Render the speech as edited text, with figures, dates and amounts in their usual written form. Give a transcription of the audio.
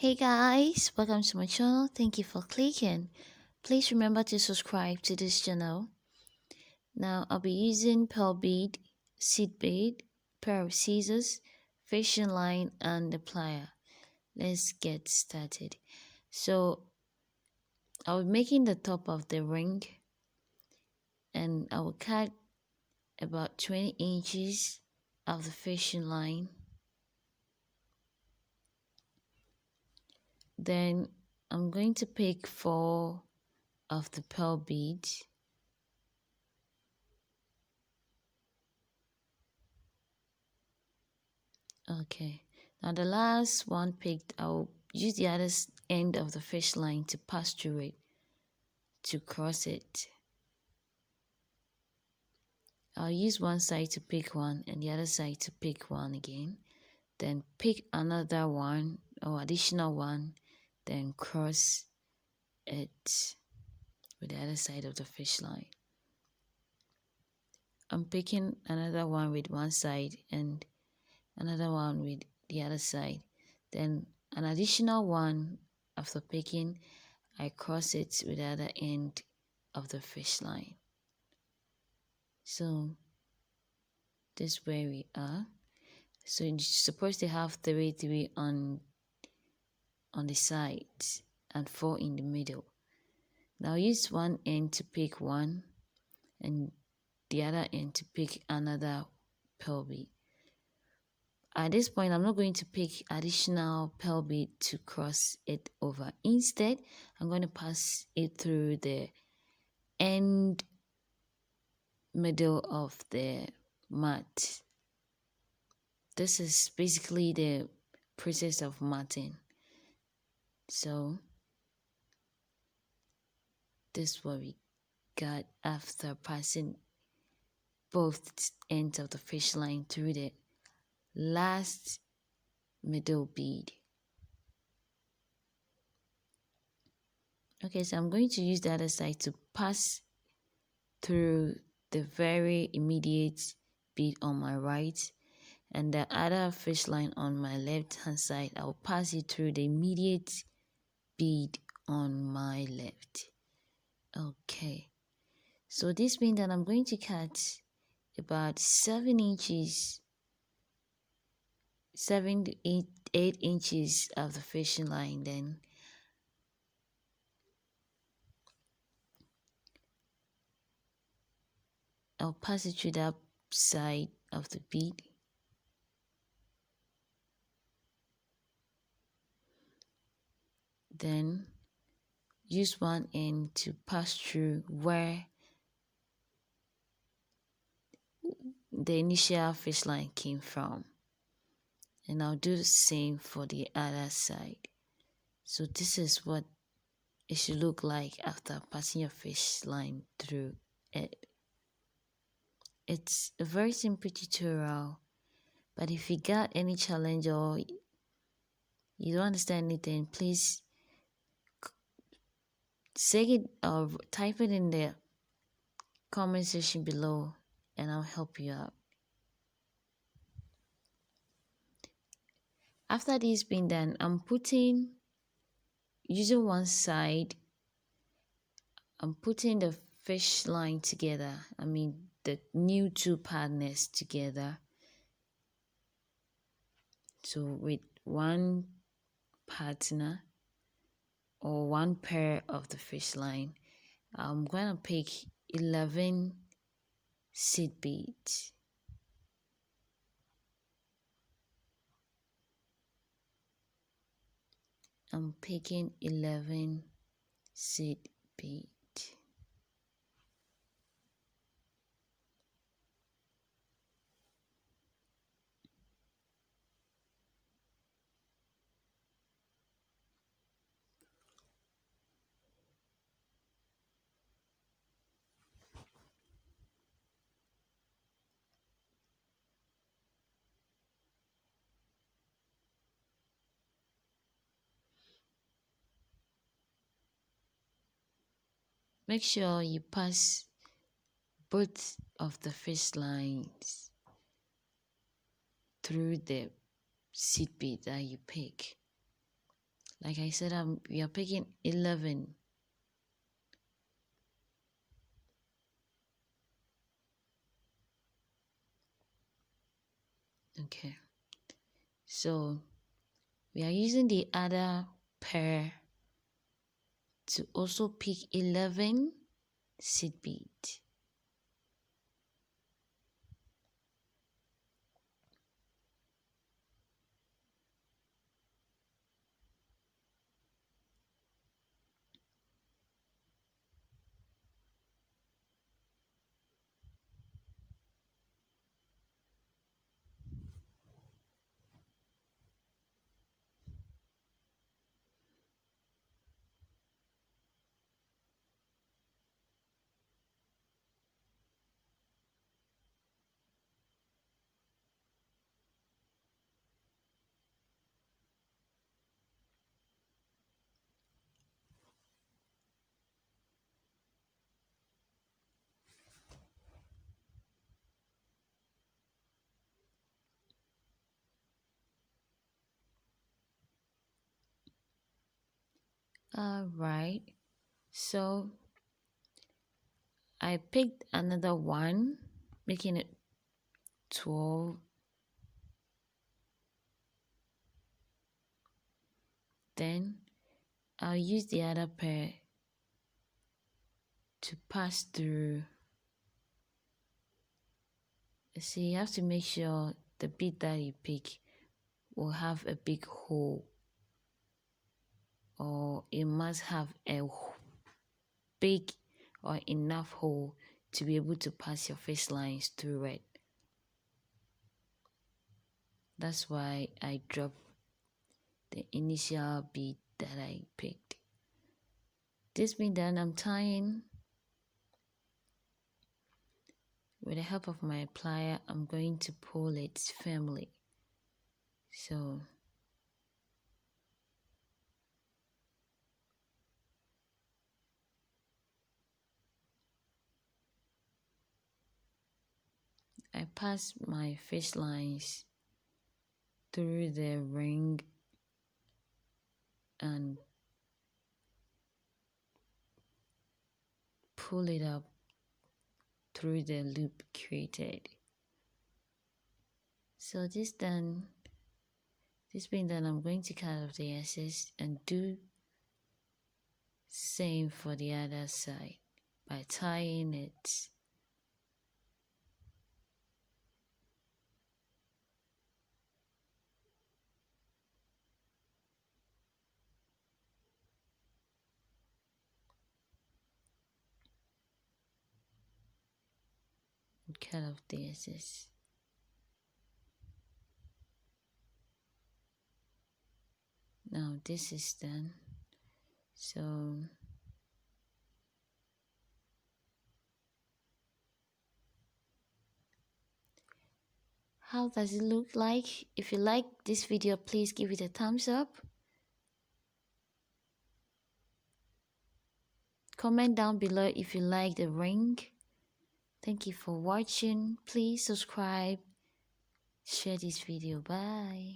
Hey guys, welcome to my channel. Thank you for clicking. Please remember to subscribe to this channel. Now I'll be using pearl bead, seed bead, pair of scissors, fishing line and the plier. Let's get started. So I'll be making the top of the ring and I will cut about 20 inches of the fishing line. Then I'm going to pick 4 of the pearl beads. Okay, now the last one picked, I'll use the other end of the fish line to pass through it, to cross it. I'll use one side to pick one and the other side to pick one again. Then pick another one or additional one, then cross it with the other side of the fish line. I'm picking another one with one side and another one with the other side. Then an additional one after picking, I cross it with the other end of the fish line. So this is where we are. So you're supposed to have 3 on the sides and 4 in the middle. Now use one end to pick one and the other end to pick another pearl bead. At this point, I'm not going to pick additional pearl bead to cross it over. Instead, I'm going to pass it through the end middle of the mat. This is basically the process of matting. So this is what we got after passing both ends of the fish line through the last middle bead. Okay, so I'm going to use the other side to pass through the very immediate bead on my right, and the other fish line on my left hand side. I'll pass it through the immediate bead on my left. Okay, so this means that I'm going to cut about 7 inches, 7 to 8 inches of the fishing line. Then I'll pass it through that side of the bead. Then use one end to pass through where the initial fish line came from, and I'll do the same for the other side. So this is what it should look like after passing your fish line through it. It's a very simple tutorial, but if you got any challenge or you don't understand anything, please say it or type it in the comment section below and I'll help you out. After this being done, I'm using one side, I'm putting the fish line together, the new 2 partners together. So with one partner or one pair of the fish line, I'm going to pick 11 seed beads. I'm picking 11 seed beads. Make sure you pass both of the fish lines through the seed bead that you pick, Like I said, we are picking 11. Okay, so we are using the other pair to also pick 11 seed bead. All right, so I picked another one, making it 12. Then I'll use the other pair to pass through. See, you have to make sure the bead that you pick will have a big hole, or it must have a big or enough hole to be able to pass your face lines through it. That's why I dropped the initial bead that I picked. This being done, I'm tying. With the help of my plier, I'm going to pull it firmly. So I pass my face lines through the ring and pull it up through the loop created. So this being done, I'm going to cut off the excess and do same for the other side by tying it. And cut off the excess. Now this is done. So how does it look like? If you like this video, please give it a thumbs up. Comment down below if you like the ring. Thank you for watching. Please subscribe. Share this video. Bye.